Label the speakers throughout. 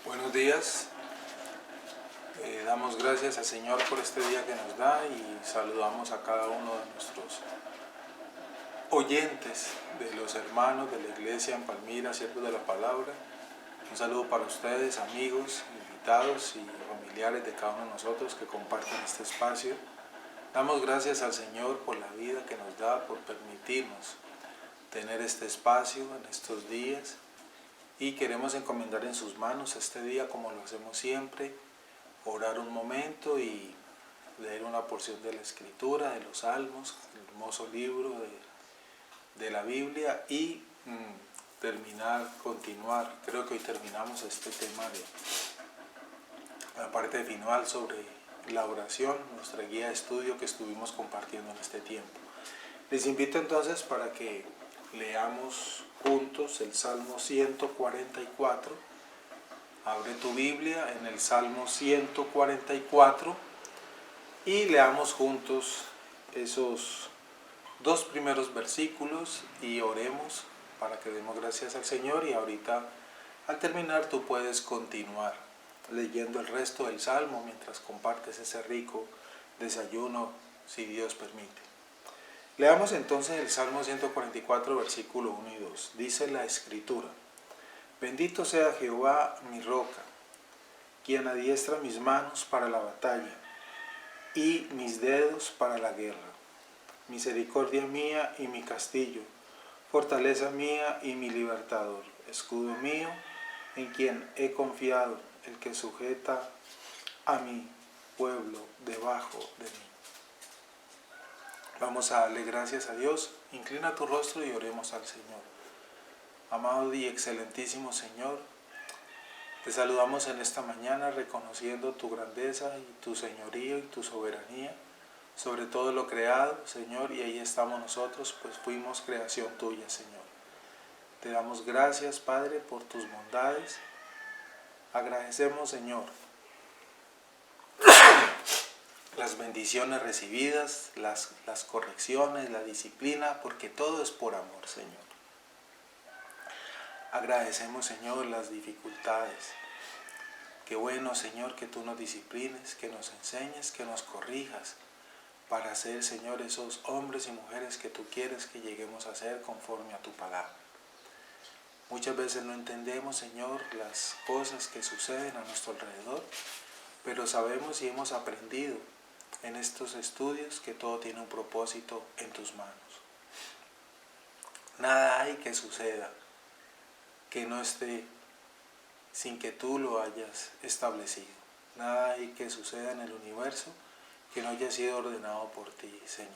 Speaker 1: Buenos días, damos gracias al Señor por este día que nos da y saludamos a cada uno de nuestros oyentes, de los hermanos de la iglesia en Palmira, siervos de la palabra. Un saludo para ustedes, amigos, invitados y familiares de cada uno de nosotros que comparten este espacio. Damos gracias al Señor por la vida que nos da, por permitirnos tener este espacio en estos días. Y queremos encomendar en sus manos este día como lo hacemos siempre, orar un momento y leer una porción de la Escritura, de los Salmos, el hermoso libro de la Biblia y continuar, creo que hoy terminamos este tema de la parte final sobre la oración, nuestra guía de estudio que estuvimos compartiendo en este tiempo. Les invito entonces para que leamos juntos el Salmo 144. Abre tu Biblia en el Salmo 144 y leamos juntos esos dos primeros versículos y oremos para que demos gracias al Señor, y ahorita al terminar tú puedes continuar leyendo el resto del Salmo mientras compartes ese rico desayuno, si Dios permite. Leamos entonces el Salmo 144, versículo 1 y 2. Dice la Escritura: Bendito sea Jehová mi roca, quien adiestra mis manos para la batalla y mis dedos para la guerra. Misericordia mía y mi castillo, fortaleza mía y mi libertador, escudo mío en quien he confiado, el que sujeta a mi pueblo debajo de mí. Vamos a darle gracias a Dios. Inclina tu rostro y oremos al Señor. Amado y excelentísimo Señor, te saludamos en esta mañana reconociendo tu grandeza y tu señorío y tu soberanía sobre todo lo creado, Señor, y ahí estamos nosotros, pues fuimos creación tuya, Señor. Te damos gracias, Padre, por tus bondades. Agradecemos, Señor, las bendiciones recibidas, las correcciones, la disciplina, porque todo es por amor, Señor. Agradecemos, Señor, las dificultades. Qué bueno, Señor, que tú nos disciplines, que nos enseñes, que nos corrijas, para ser, Señor, esos hombres y mujeres que tú quieres que lleguemos a ser conforme a tu palabra. Muchas veces no entendemos, Señor, las cosas que suceden a nuestro alrededor, pero sabemos y hemos aprendido en estos estudios que todo tiene un propósito en tus manos. Nada hay que suceda que no esté sin que tú lo hayas establecido. Nada hay que suceda en el universo que no haya sido ordenado por ti, Señor,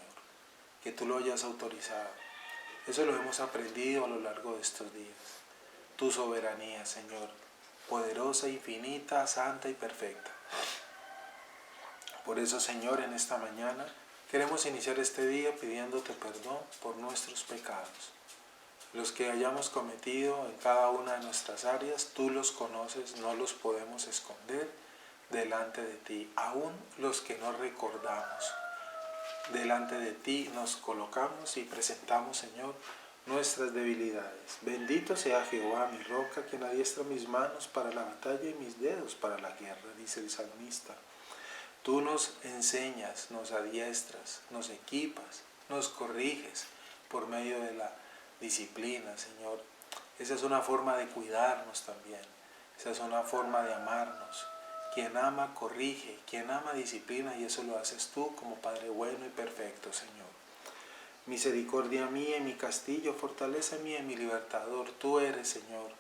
Speaker 1: que tú lo hayas autorizado. Eso lo hemos aprendido a lo largo de estos días. Tu soberanía, Señor, poderosa, infinita, santa y perfecta. Por eso, Señor, en esta mañana queremos iniciar este día pidiéndote perdón por nuestros pecados. Los que hayamos cometido en cada una de nuestras áreas, tú los conoces, no los podemos esconder delante de ti. Aún los que no recordamos, delante de ti nos colocamos y presentamos, Señor, nuestras debilidades. Bendito sea Jehová mi roca, quien adiestra mis manos para la batalla y mis dedos para la guerra, dice el salmista. Tú nos enseñas, nos adiestras, nos equipas, nos corriges por medio de la disciplina, Señor. Esa es una forma de cuidarnos también. Esa es una forma de amarnos. Quien ama, corrige. Quien ama, disciplina. Y eso lo haces tú como Padre bueno y perfecto, Señor. Misericordia mía y mi castillo, fortaleza mía y mi libertador. Tú eres, Señor,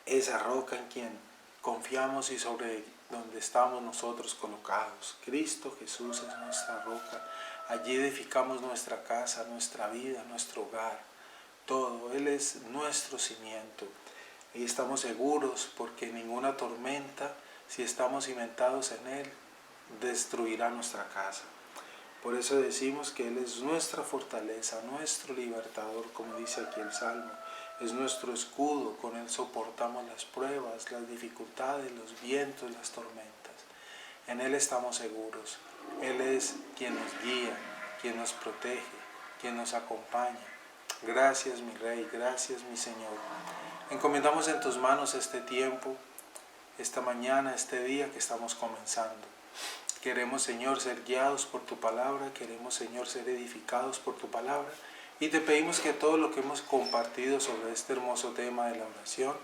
Speaker 1: esa roca en quien confiamos y sobre donde estamos nosotros colocados. Cristo Jesús es nuestra roca. Allí edificamos nuestra casa, nuestra vida, nuestro hogar, todo. Él es nuestro cimiento. Y estamos seguros porque ninguna tormenta, si estamos cimentados en Él, destruirá nuestra casa. Por eso decimos que Él es nuestra fortaleza, nuestro libertador, como dice aquí el Salmo. Es nuestro escudo, con Él soportamos las pruebas, las dificultades, los vientos, las tormentas. En Él estamos seguros. Él es quien nos guía, quien nos protege, quien nos acompaña. Gracias, mi Rey, gracias, mi Señor. Encomendamos en tus manos este tiempo, esta mañana, este día que estamos comenzando. Queremos, Señor, ser guiados por tu palabra, queremos, Señor, ser edificados por tu palabra, y te pedimos que todo lo que hemos compartido sobre este hermoso tema de la oración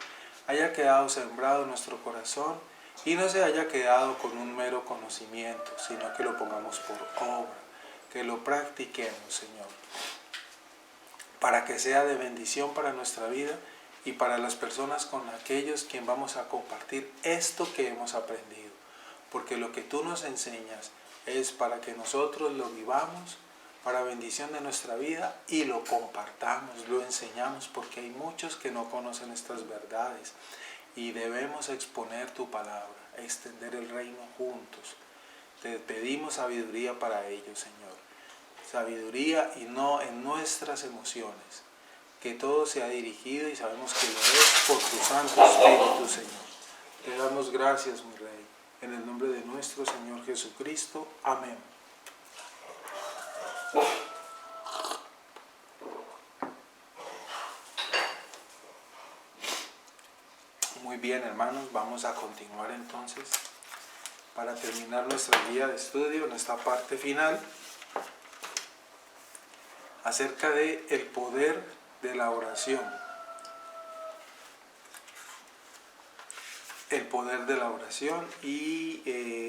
Speaker 1: haya quedado sembrado en nuestro corazón y no se haya quedado con un mero conocimiento, sino que lo pongamos por obra, que lo practiquemos, Señor, para que sea de bendición para nuestra vida y para las personas con aquellos quien vamos a compartir esto que hemos aprendido. Porque lo que tú nos enseñas es para que nosotros lo vivamos, para bendición de nuestra vida, y lo compartamos, lo enseñamos, porque hay muchos que no conocen estas verdades y debemos exponer tu palabra, extender el reino juntos. Te pedimos sabiduría para ello, Señor. Sabiduría y no en nuestras emociones. Que todo sea dirigido, y sabemos que lo es por tu Santo Espíritu, Señor. Te damos gracias, mi Rey. En el nombre de nuestro Señor Jesucristo. Amén. Muy bien, hermanos, vamos a continuar entonces para terminar nuestra guía de estudio en esta parte final acerca de el poder de la oración. El poder de la oración, y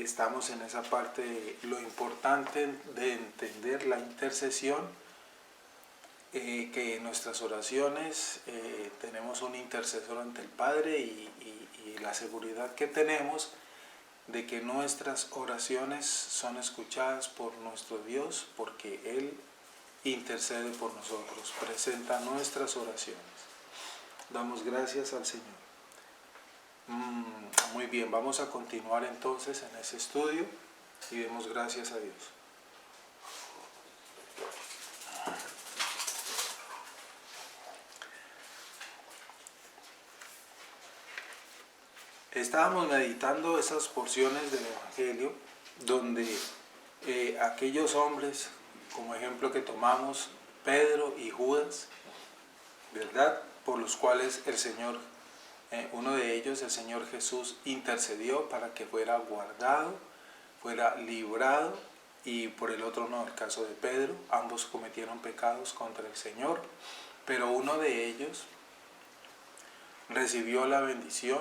Speaker 1: estamos en esa parte de lo importante de entender la intercesión, que en nuestras oraciones tenemos un intercesor ante el Padre, y la seguridad que tenemos de que nuestras oraciones son escuchadas por nuestro Dios, porque Él intercede por nosotros, presenta nuestras oraciones. Damos gracias al Señor. Muy bien, vamos a continuar entonces en ese estudio y demos gracias a Dios. Estábamos meditando esas porciones del Evangelio donde aquellos hombres, como ejemplo que tomamos, Pedro y Judas, ¿verdad?, por los cuales el Señor, uno de ellos, el Señor Jesús, intercedió para que fuera guardado, fuera librado, y por el otro no, el caso de Pedro, ambos cometieron pecados contra el Señor, pero uno de ellos recibió la bendición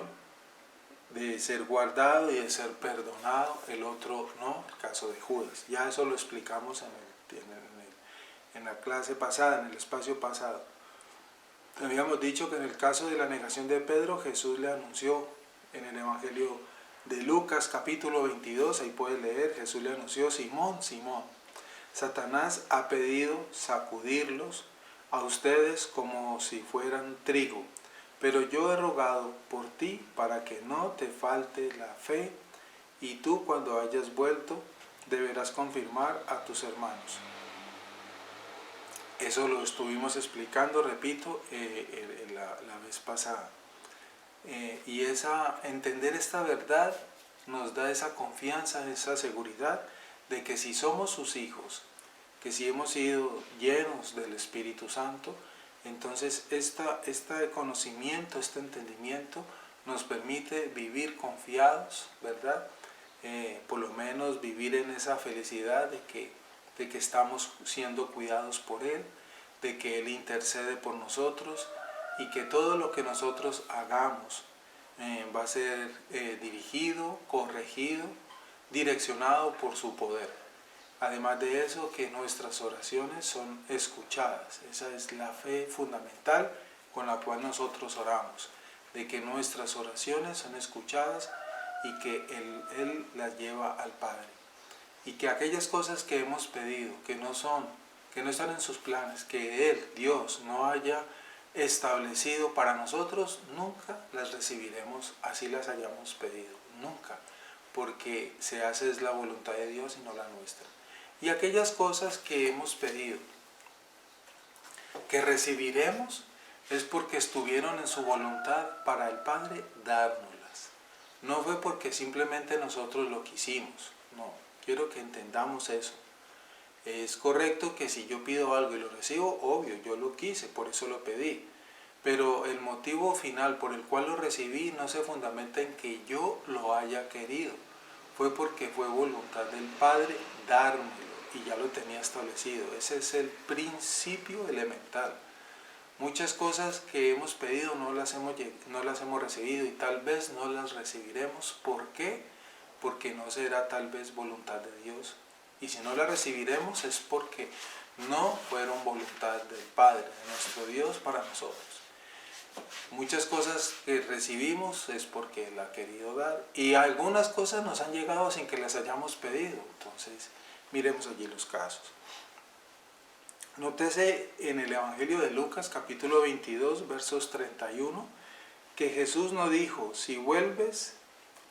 Speaker 1: de ser guardado y de ser perdonado, el otro no, el caso de Judas. Ya eso lo explicamos en la clase pasada, en el espacio pasado. Habíamos dicho que en el caso de la negación de Pedro, Jesús le anunció en el Evangelio de Lucas capítulo 22, ahí puedes leer, Jesús le anunció: Simón, Simón, Satanás ha pedido sacudirlos a ustedes como si fueran trigo, pero yo he rogado por ti para que no te falte la fe, y tú, cuando hayas vuelto, deberás confirmar a tus hermanos. Eso lo estuvimos explicando, repito, la vez pasada. Y entender esta verdad nos da esa confianza, esa seguridad de que si somos sus hijos, que si hemos sido llenos del Espíritu Santo, entonces este conocimiento, este entendimiento nos permite vivir confiados, ¿verdad? Por lo menos vivir en esa felicidad de que estamos siendo cuidados por Él, de que Él intercede por nosotros, y que todo lo que nosotros hagamos va a ser dirigido, corregido, direccionado por su poder. Además de eso, que nuestras oraciones son escuchadas. Esa es la fe fundamental con la cual nosotros oramos, de que nuestras oraciones son escuchadas y que Él las lleva al Padre. Y que aquellas cosas que hemos pedido, que no están en sus planes, que Él, Dios, no haya establecido para nosotros, nunca las recibiremos así las hayamos pedido, nunca, porque se hace es la voluntad de Dios y no la nuestra. Y aquellas cosas que hemos pedido, que recibiremos, es porque estuvieron en su voluntad para el Padre dárnoslas. No fue porque simplemente nosotros lo quisimos, no, quiero que entendamos eso. Es correcto que si yo pido algo y lo recibo, obvio, yo lo quise, por eso lo pedí. pero el motivo final por el cual lo recibí no se fundamenta en que yo lo haya querido, fue porque fue voluntad del Padre dármelo y ya lo tenía establecido. Ese es el principio elemental. Muchas cosas que hemos pedido no las hemos recibido y tal vez no las recibiremos. ¿Por qué? Porque no será tal vez voluntad de Dios. Y si no las recibiremos es porque no fueron voluntad del Padre, de nuestro Dios para nosotros. Muchas cosas que recibimos es porque Él ha querido dar y algunas cosas nos han llegado sin que las hayamos pedido. Entonces, miremos allí los casos. Nótese en el Evangelio de Lucas, capítulo 22, versos 31, que Jesús no dijo, si vuelves,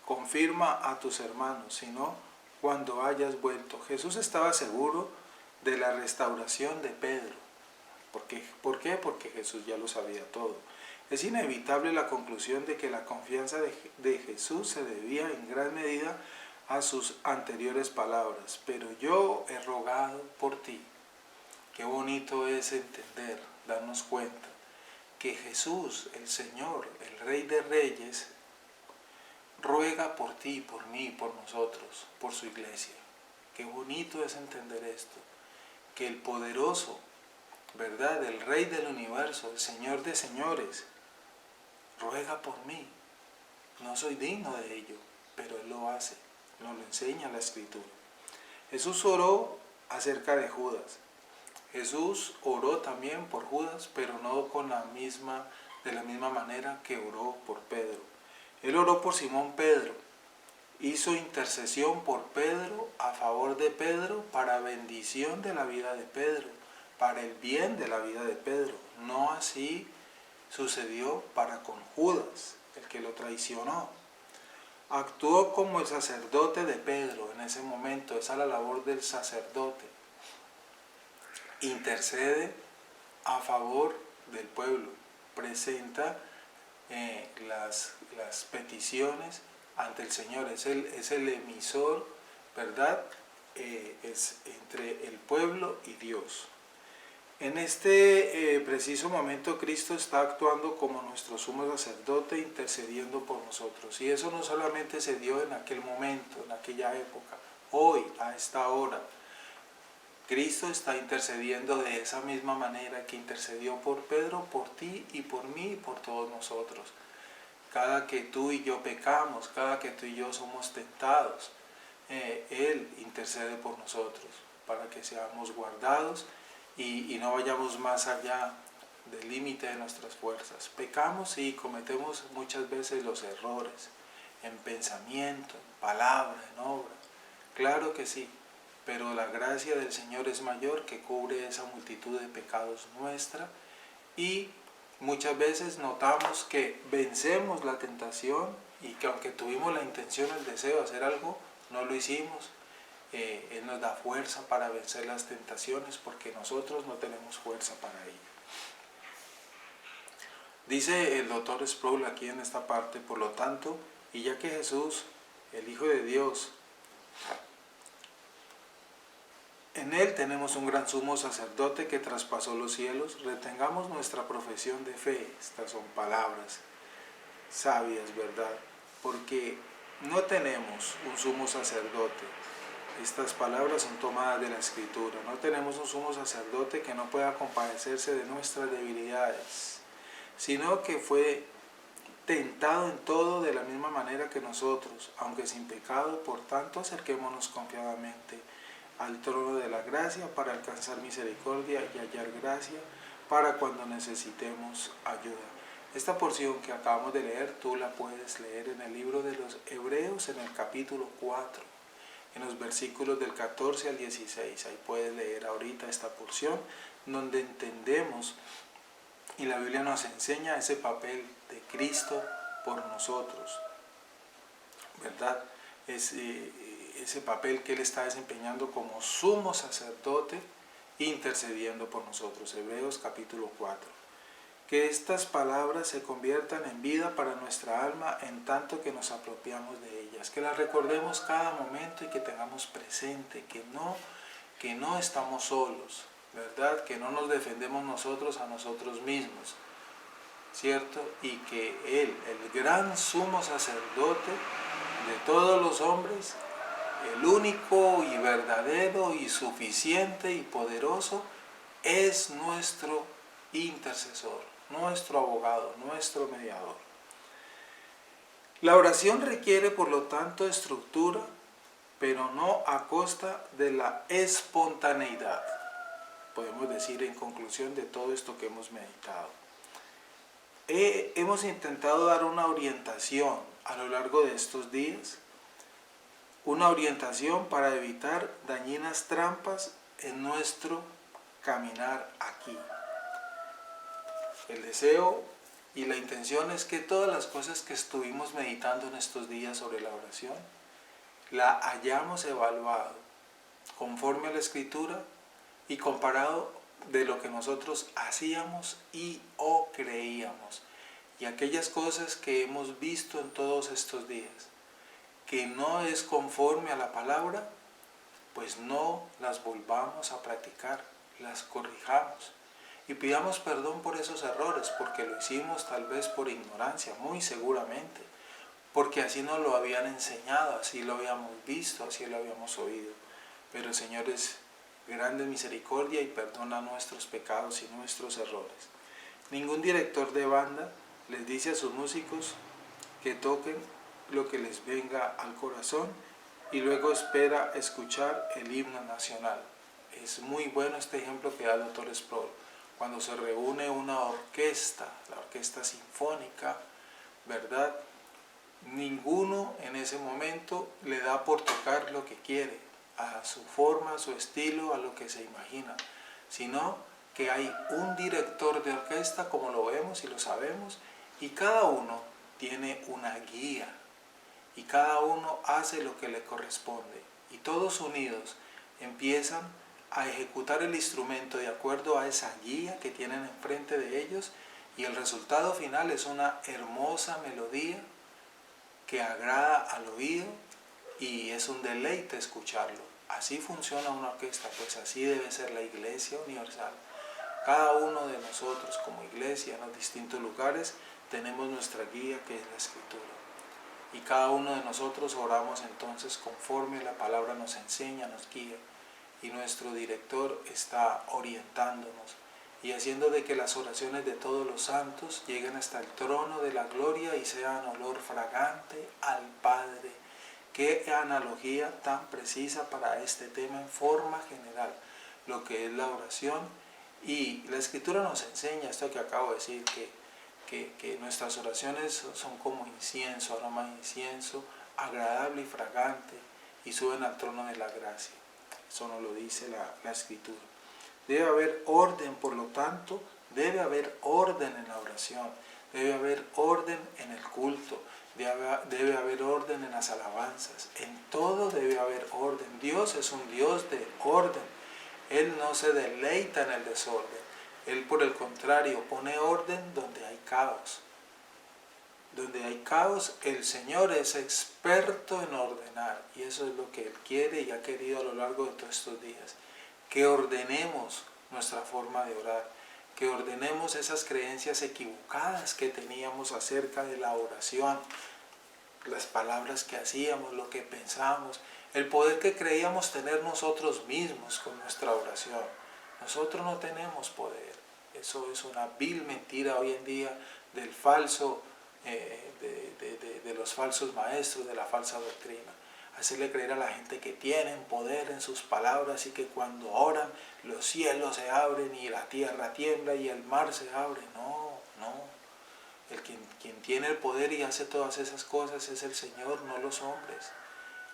Speaker 1: confirma a tus hermanos, sino cuando hayas vuelto. Jesús estaba seguro de la restauración de Pedro. ¿Por qué? Porque Jesús ya lo sabía todo. Es inevitable la conclusión de que la confianza de Jesús se debía en gran medida a sus anteriores palabras. Pero yo he rogado por ti. Qué bonito es entender, darnos cuenta que Jesús, el Señor, el Rey de Reyes, ruega por ti, por mí, por nosotros, por su iglesia. Qué bonito es entender esto, que el poderoso, ¿verdad?, el Rey del universo, el Señor de señores, ruega por mí. No soy digno de ello, pero Él lo hace, nos lo enseña la Escritura. Jesús oró acerca de Judas. Jesús oró también por Judas, pero no de la misma manera que oró por Pedro. Él oró por Simón Pedro, hizo intercesión por Pedro, a favor de Pedro, para bendición de la vida de Pedro, para el bien de la vida de Pedro. No así sucedió para con Judas, el que lo traicionó. Actuó como el sacerdote de Pedro en ese momento, esa es la labor del sacerdote. Intercede a favor del pueblo, presenta las peticiones ante el Señor, es el emisor, ¿verdad? Es entre el pueblo y Dios. En este preciso momento Cristo está actuando como nuestro sumo sacerdote, intercediendo por nosotros. Y eso no solamente se dio en aquel momento, en aquella época, hoy, a esta hora. Cristo está intercediendo de esa misma manera que intercedió por Pedro, por ti y por mí y por todos nosotros. Cada que tú y yo pecamos, cada que tú y yo somos tentados, Él intercede por nosotros para que seamos guardados y no vayamos más allá del límite de nuestras fuerzas. Pecamos y cometemos muchas veces los errores en pensamiento, en palabra, en obra. Claro que sí. Pero la gracia del Señor es mayor, que cubre esa multitud de pecados nuestra, y muchas veces notamos que vencemos la tentación y que aunque tuvimos la intención, el deseo de hacer algo, no lo hicimos. Él nos da fuerza para vencer las tentaciones porque nosotros no tenemos fuerza para ello. Dice el doctor Sproul aquí en esta parte, por lo tanto, y ya que Jesús, el Hijo de Dios, en Él tenemos un gran sumo sacerdote que traspasó los cielos, retengamos nuestra profesión de fe. Estas son palabras sabias, ¿verdad? Porque no tenemos un sumo sacerdote. Estas palabras son tomadas de la Escritura. No tenemos un sumo sacerdote que no pueda compadecerse de nuestras debilidades, sino que fue tentado en todo de la misma manera que nosotros, aunque sin pecado. Por tanto, acerquémonos confiadamente al trono de la gracia para alcanzar misericordia y hallar gracia para cuando necesitemos ayuda. Esta porción que acabamos de leer, tú la puedes leer en el libro de los Hebreos, en el capítulo 4, en los versículos del 14 al 16. Ahí puedes leer ahorita esta porción, donde entendemos y la Biblia nos enseña ese papel de Cristo por nosotros, ¿verdad? Ese papel que Él está desempeñando como sumo sacerdote, intercediendo por nosotros. Hebreos capítulo 4. Que estas palabras se conviertan en vida para nuestra alma en tanto que nos apropiamos de ellas. Que las recordemos cada momento y que tengamos presente que no estamos solos, ¿verdad? Que no nos defendemos nosotros a nosotros mismos. ¿cierto? Y que Él, el gran sumo sacerdote de todos los hombres, el único y verdadero y suficiente y poderoso, es nuestro intercesor, nuestro abogado, nuestro mediador. La oración requiere, por lo tanto, estructura, pero no a costa de la espontaneidad. Podemos decir en conclusión de todo esto que hemos meditado. Hemos intentado dar una orientación a lo largo de estos días, una orientación para evitar dañinas trampas en nuestro caminar aquí. El deseo y la intención es que todas las cosas que estuvimos meditando en estos días sobre la oración, la hayamos evaluado conforme a la Escritura y comparado de lo que nosotros hacíamos y o creíamos. Y aquellas cosas que hemos visto en todos estos días, que no es conforme a la palabra, pues no las volvamos a practicar, las corrijamos. Y pidamos perdón por esos errores, porque lo hicimos tal vez por ignorancia, muy seguramente, porque así nos lo habían enseñado, así lo habíamos visto, así lo habíamos oído. Pero el Señor es grande en misericordia y perdona nuestros pecados y nuestros errores. Ningún director de banda les dice a sus músicos que toquen lo que les venga al corazón y luego espera escuchar el himno nacional. Es muy bueno este ejemplo que da el Dr. Sproul. Cuando se reúne una orquesta, la orquesta sinfónica, ¿verdad? Ninguno en ese momento le da por tocar lo que quiere, a su forma, a su estilo, a lo que se imagina, sino que hay un director de orquesta, como lo vemos y lo sabemos, y cada uno tiene una guía, y cada uno hace lo que le corresponde, y todos unidos empiezan a ejecutar el instrumento de acuerdo a esa guía que tienen enfrente de ellos, y el resultado final es una hermosa melodía que agrada al oído y es un deleite escucharlo. Así funciona una orquesta, pues así debe ser la Iglesia Universal. Cada uno de nosotros como iglesia en los distintos lugares tenemos nuestra guía, que es la Escritura. Y cada uno de nosotros oramos entonces conforme la palabra nos enseña, nos guía. Y nuestro director está orientándonos y haciendo de que las oraciones de todos los santos lleguen hasta el trono de la gloria y sean olor fragante al Padre. Qué analogía tan precisa para este tema en forma general, lo que es la oración. Y la Escritura nos enseña esto que acabo de decir, que nuestras oraciones son como incienso, aroma de incienso, agradable y fragante, y suben al trono de la gracia. Eso nos lo dice la Escritura. Debe haber orden, por lo tanto, debe haber orden en la oración, debe haber orden en el culto, debe haber orden en las alabanzas, en todo debe haber orden. Dios es un Dios de orden, Él no se deleita en el desorden, Él por el contrario pone orden donde hay caos. Donde hay caos, el Señor es experto en ordenar, y eso es lo que Él quiere y ha querido a lo largo de todos estos días. Que ordenemos nuestra forma de orar, que ordenemos esas creencias equivocadas que teníamos acerca de la oración, las palabras que hacíamos, lo que pensábamos, el poder que creíamos tener nosotros mismos con nuestra oración. Nosotros no tenemos poder, eso es una vil mentira hoy en día del falso, de los falsos maestros, de la falsa doctrina. Hacerle creer a la gente que tienen poder en sus palabras y que cuando oran los cielos se abren y la tierra tiembla y el mar se abre. No. Quien tiene el poder y hace todas esas cosas es el Señor, no los hombres.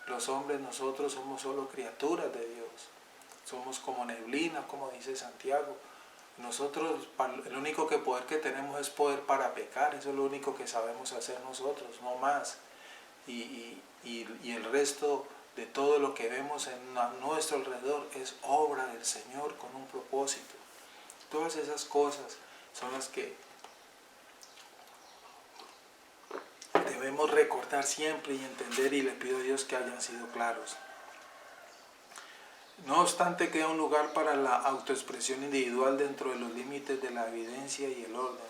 Speaker 1: Los hombres, nosotros somos solo criaturas de Dios. Somos como neblina, como dice Santiago. Nosotros, el único poder que tenemos es poder para pecar. Eso es lo único que sabemos hacer nosotros, no más. Y el resto de todo lo que vemos a nuestro alrededor es obra del Señor con un propósito. Todas esas cosas son las que debemos recordar siempre y entender, y le pido a Dios que hayan sido claros. No obstante, queda un lugar para la autoexpresión individual dentro de los límites de la evidencia y el orden.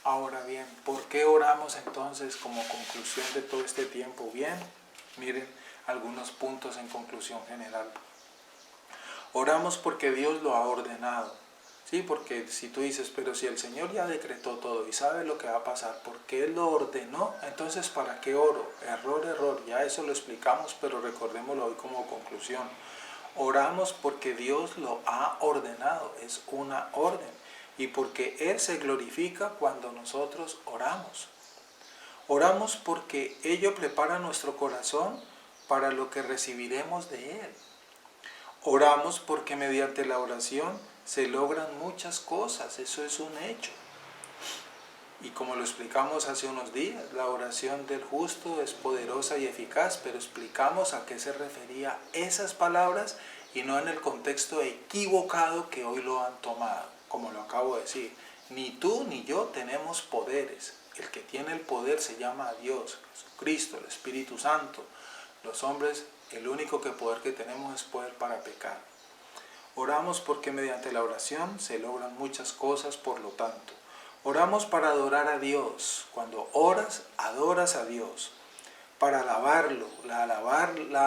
Speaker 1: Ahora bien, ¿por qué oramos entonces como conclusión de todo este tiempo? Bien, miren algunos puntos en conclusión general. Oramos porque Dios lo ha ordenado. Sí, porque si tú dices, pero si el Señor ya decretó todo y sabe lo que va a pasar, porque Él lo ordenó, entonces ¿para qué oro? Error, ya eso lo explicamos, pero recordémoslo hoy como conclusión. Oramos porque Dios lo ha ordenado, es una orden, y porque Él se glorifica cuando nosotros oramos. Oramos porque ello prepara nuestro corazón para lo que recibiremos de Él. Oramos porque mediante la oración se logran muchas cosas, eso es un hecho. Y como lo explicamos hace unos días, la oración del justo es poderosa y eficaz, pero explicamos a qué se refería esas palabras y no en el contexto equivocado que hoy lo han tomado, como lo acabo de decir. Ni tú ni yo tenemos poderes. El que tiene el poder se llama Dios, Jesucristo, el Espíritu Santo. Los hombres, el único poder que tenemos es poder para pecar. Oramos porque mediante la oración se logran muchas cosas, por lo tanto. Oramos para adorar a Dios. Cuando oras, adoras a Dios. Para alabarlo, la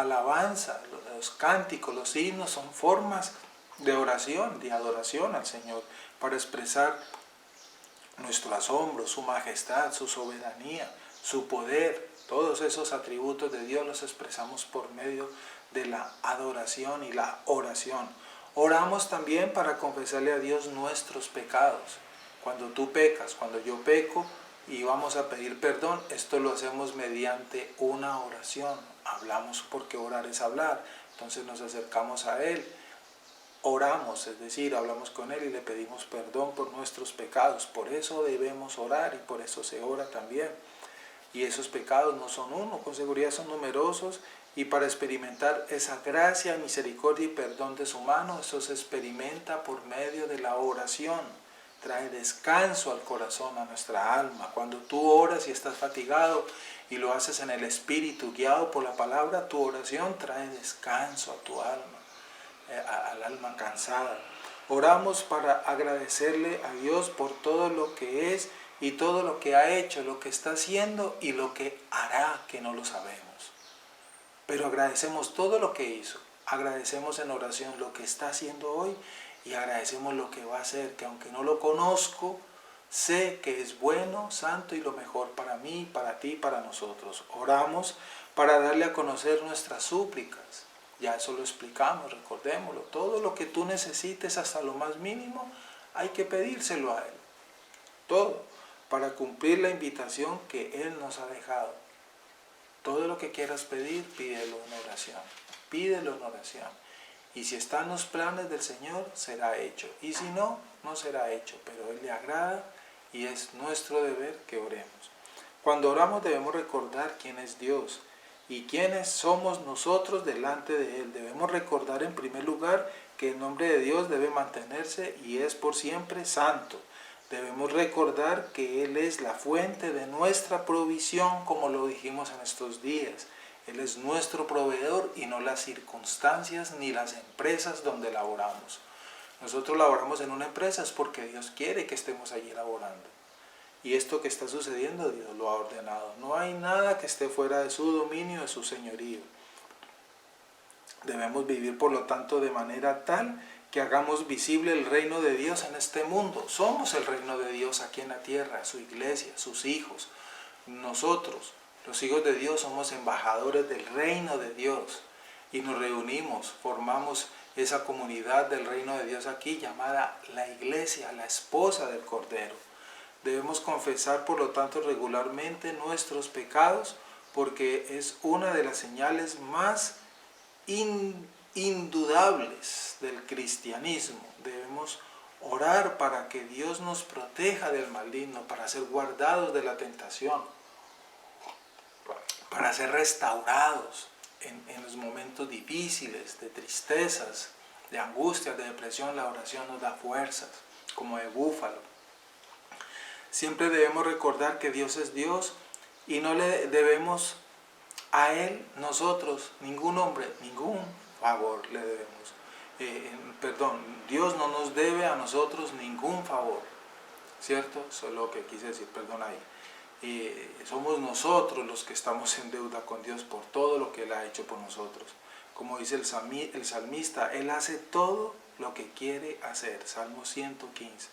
Speaker 1: alabanza, los cánticos, los himnos son formas de oración, de adoración al Señor, para expresar nuestro asombro, su majestad, su soberanía, su poder. Todos esos atributos de Dios los expresamos por medio de la adoración y la oración. Oramos también para confesarle a Dios nuestros pecados. Cuando tú pecas, cuando yo peco y vamos a pedir perdón, esto lo hacemos mediante una oración. Hablamos porque orar es hablar, entonces nos acercamos a Él. Oramos, es decir, hablamos con Él y le pedimos perdón por nuestros pecados. Por eso debemos orar y por eso se ora también. Y esos pecados no son uno, con seguridad son numerosos. Y para experimentar esa gracia, misericordia y perdón de su mano, eso se experimenta por medio de la oración. Trae descanso al corazón, a nuestra alma. Cuando tú oras y estás fatigado y lo haces en el Espíritu, guiado por la palabra, tu oración trae descanso a tu alma, al alma cansada. Oramos para agradecerle a Dios por todo lo que es y todo lo que ha hecho, lo que está haciendo y lo que hará, que no lo sabemos. Pero agradecemos todo lo que hizo, agradecemos en oración lo que está haciendo hoy y agradecemos lo que va a hacer, que aunque no lo conozco, sé que es bueno, santo y lo mejor para mí, para ti, para nosotros. Oramos para darle a conocer nuestras súplicas. Ya eso lo explicamos, recordémoslo. Todo lo que tú necesites, hasta lo más mínimo, hay que pedírselo a Él. Todo, para cumplir la invitación que Él nos ha dejado. Todo lo que quieras pedir, pídelo en oración. Pídelo en oración. Y si está en los planes del Señor, será hecho. Y si no, no será hecho. Pero Él le agrada y es nuestro deber que oremos. Cuando oramos debemos recordar quién es Dios y quiénes somos nosotros delante de Él. Debemos recordar en primer lugar que el nombre de Dios debe mantenerse y es por siempre santo. Debemos recordar que Él es la fuente de nuestra provisión, como lo dijimos en estos días. Él es nuestro proveedor y no las circunstancias ni las empresas donde laboramos. Nosotros laboramos en una empresa es porque Dios quiere que estemos allí laborando. Y esto que está sucediendo, Dios lo ha ordenado. No hay nada que esté fuera de su dominio, de su señorío. Debemos vivir, por lo tanto, de manera tal que hagamos visible el reino de Dios en este mundo. Somos el reino de Dios aquí en la tierra, su iglesia, sus hijos. Nosotros, los hijos de Dios, somos embajadores del reino de Dios. Y nos reunimos, formamos esa comunidad del reino de Dios aquí llamada la iglesia, la esposa del Cordero. Debemos confesar, por lo tanto, regularmente nuestros pecados, porque es una de las señales más indudables del cristianismo. Debemos orar para que Dios nos proteja del maligno, para ser guardados de la tentación, para ser restaurados en los momentos difíciles, de tristezas, de angustias, de depresión. La oración nos da fuerzas, como de búfalo. Siempre debemos recordar que Dios es Dios y no le debemos a Él, nosotros, ningún hombre, ningún favor le debemos. Dios no nos debe a nosotros ningún favor. ¿cierto? Eso es lo que quise decir, perdón ahí. Somos nosotros los que estamos en deuda con Dios por todo lo que Él ha hecho por nosotros. Como dice el salmista, Él hace todo lo que quiere hacer. Salmo 115.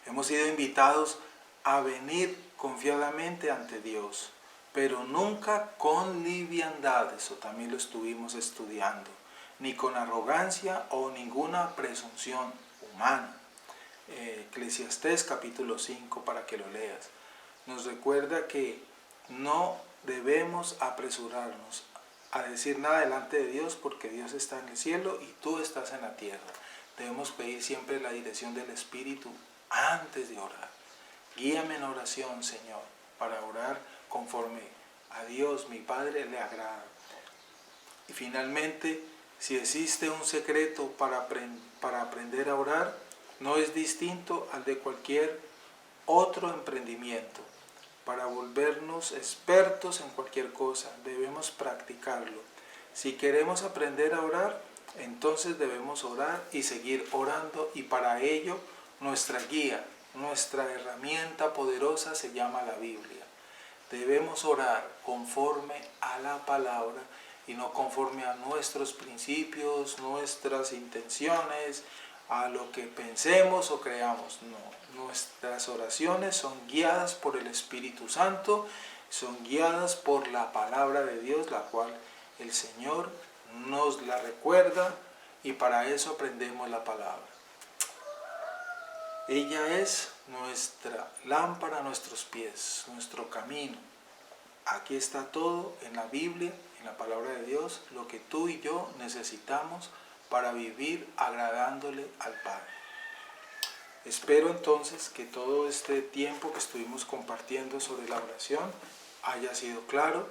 Speaker 1: Hemos sido invitados a venir confiadamente ante Dios, pero nunca con liviandad, eso también lo estuvimos estudiando, ni con arrogancia o ninguna presunción humana. Eclesiastés capítulo 5 para que lo leas. Nos recuerda que no debemos apresurarnos a decir nada delante de Dios porque Dios está en el cielo y tú estás en la tierra. Debemos pedir siempre la dirección del Espíritu antes de orar. Guíame en oración, Señor, para orar conforme a Dios, mi Padre, le agrada. Y finalmente, si existe un secreto para aprender a orar, no es distinto al de cualquier otro emprendimiento. Para volvernos expertos en cualquier cosa, debemos practicarlo. Si queremos aprender a orar, entonces debemos orar y seguir orando, y para ello nuestra guía, nuestra herramienta poderosa se llama la Biblia. Debemos orar conforme a la palabra y no conforme a nuestros principios, nuestras intenciones, a lo que pensemos o creamos. No, nuestras oraciones son guiadas por el Espíritu Santo, son guiadas por la palabra de Dios, la cual el Señor nos la recuerda, y para eso aprendemos la palabra. Ella es nuestra lámpara a nuestros pies, nuestro camino. Aquí está todo en la Biblia, en la palabra de Dios, lo que tú y yo necesitamos para vivir agradándole al Padre. Espero entonces que todo este tiempo que estuvimos compartiendo sobre la oración haya sido claro,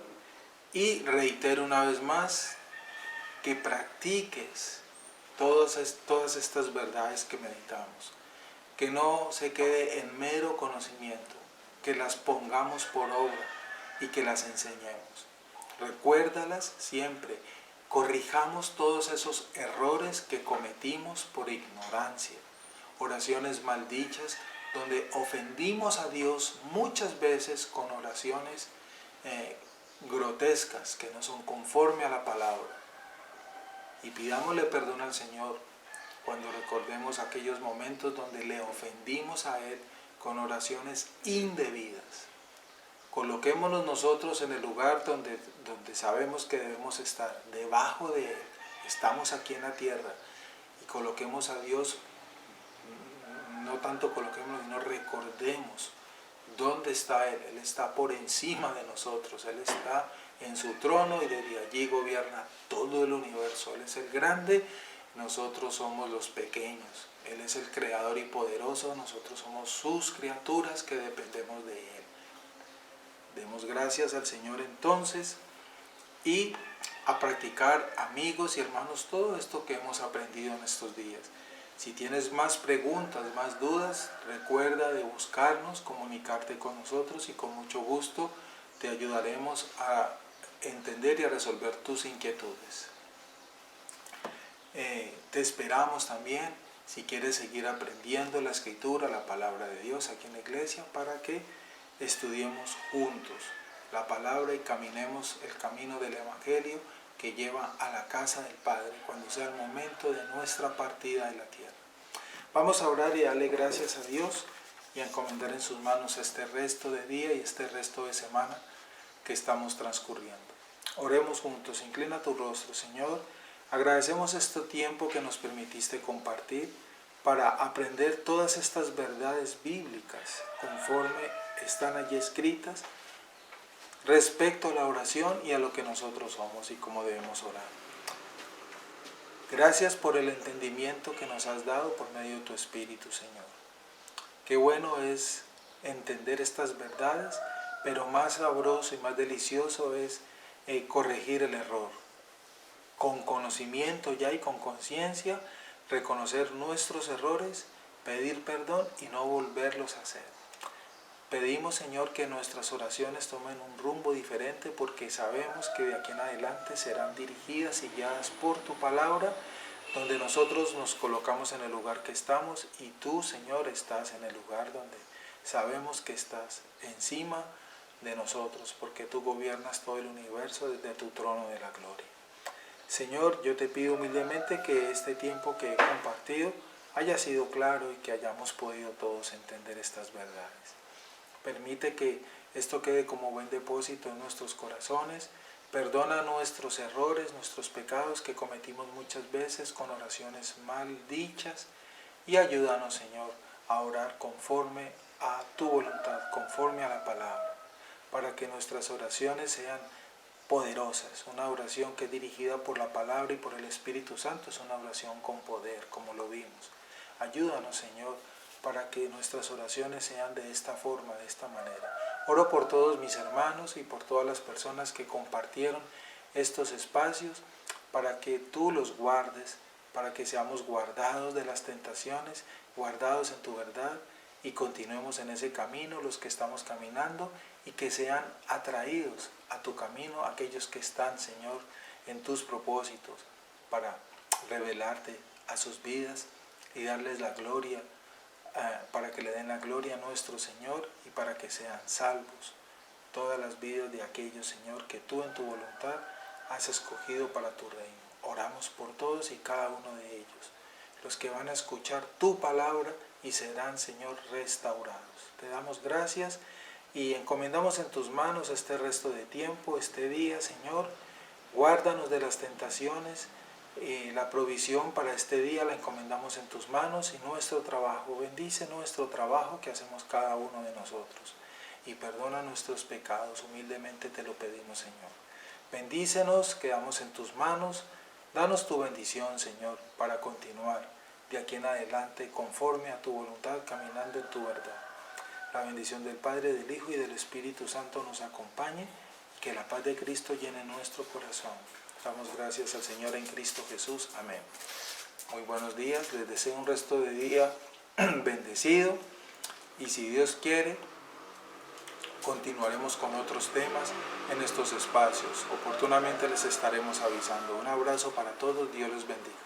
Speaker 1: y reitero una vez más que practiques todas estas verdades que meditamos, que no se quede en mero conocimiento, que las pongamos por obra y que las enseñemos. Recuérdalas siempre. Corrijamos todos esos errores que cometimos por ignorancia, oraciones maldichas donde ofendimos a Dios muchas veces con oraciones grotescas que no son conforme a la palabra. Y pidámosle perdón al Señor cuando recordemos aquellos momentos donde le ofendimos a Él con oraciones indebidas. Coloquémonos nosotros en el lugar donde sabemos que debemos estar, debajo de Él. Estamos aquí en la tierra, y coloquemos a Dios, no tanto coloquémonos, sino recordemos dónde está Él. Él está por encima de nosotros, Él está en su trono y desde allí gobierna todo el universo. Él es el grande, nosotros somos los pequeños. Él es el creador y poderoso, nosotros somos sus criaturas que dependemos de Él. Demos gracias al Señor entonces, y a practicar, amigos y hermanos, todo esto que hemos aprendido en estos días. Si tienes más preguntas, más dudas, recuerda de buscarnos, comunicarte con nosotros, y con mucho gusto te ayudaremos a entender y a resolver tus inquietudes. Te esperamos también, si quieres seguir aprendiendo la Escritura, la palabra de Dios aquí en la iglesia, para que estudiemos juntos la palabra y caminemos el camino del Evangelio que lleva a la casa del Padre cuando sea el momento de nuestra partida de la tierra. Vamos a orar y darle gracias a Dios y a encomendar en sus manos este resto de día y este resto de semana que estamos transcurriendo. Oremos juntos. Inclina tu rostro, Señor. Agradecemos este tiempo que nos permitiste compartir para aprender todas estas verdades bíblicas conforme están allí escritas respecto a la oración y a lo que nosotros somos y cómo debemos orar. Gracias por el entendimiento que nos has dado por medio de tu Espíritu, Señor. Qué bueno es entender estas verdades, pero más sabroso y más delicioso es corregir el error. Con conocimiento ya y con conciencia, reconocer nuestros errores, pedir perdón y no volverlos a hacer. Pedimos, Señor, que nuestras oraciones tomen un rumbo diferente, porque sabemos que de aquí en adelante serán dirigidas y guiadas por tu palabra, donde nosotros nos colocamos en el lugar que estamos y tú, Señor, estás en el lugar donde sabemos que estás encima de nosotros, porque tú gobiernas todo el universo desde tu trono de la gloria. Señor, yo te pido humildemente que este tiempo que he compartido haya sido claro y que hayamos podido todos entender estas verdades. Permite que esto quede como buen depósito en nuestros corazones. Perdona nuestros errores, nuestros pecados que cometimos muchas veces con oraciones mal dichas y ayúdanos, Señor, a orar conforme a tu voluntad, conforme a la palabra, para que nuestras oraciones sean poderosas. Una oración que es dirigida por la palabra y por el Espíritu Santo es una oración con poder, como lo vimos. Ayúdanos, Señor, para que nuestras oraciones sean de esta forma, de esta manera. Oro por todos mis hermanos y por todas las personas que compartieron estos espacios, para que tú los guardes, para que seamos guardados de las tentaciones, guardados en tu verdad y continuemos en ese camino los que estamos caminando y que sean atraídos a tu camino aquellos que están, Señor, en tus propósitos para revelarte a sus vidas y darles la gloria, para que le den la gloria a nuestro Señor y para que sean salvos todas las vidas de aquellos, Señor, que tú en tu voluntad has escogido para tu reino. Oramos por todos y cada uno de ellos, los que van a escuchar tu palabra y serán, Señor, restaurados. Te damos gracias y encomendamos en tus manos este resto de tiempo, este día, Señor. Guárdanos de las tentaciones. La provisión para este día la encomendamos en tus manos y nuestro trabajo. Bendice nuestro trabajo que hacemos cada uno de nosotros y perdona nuestros pecados. Humildemente te lo pedimos, Señor. Bendícenos, quedamos en tus manos. Danos tu bendición, Señor, para continuar de aquí en adelante conforme a tu voluntad, caminando en tu verdad. La bendición del Padre, del Hijo y del Espíritu Santo nos acompañe. Que la paz de Cristo llene nuestro corazón. Damos gracias al Señor en Cristo Jesús. Amén. Muy buenos días. Les deseo un resto de día bendecido. Y si Dios quiere, continuaremos con otros temas en estos espacios. Oportunamente les estaremos avisando. Un abrazo para todos. Dios les bendiga.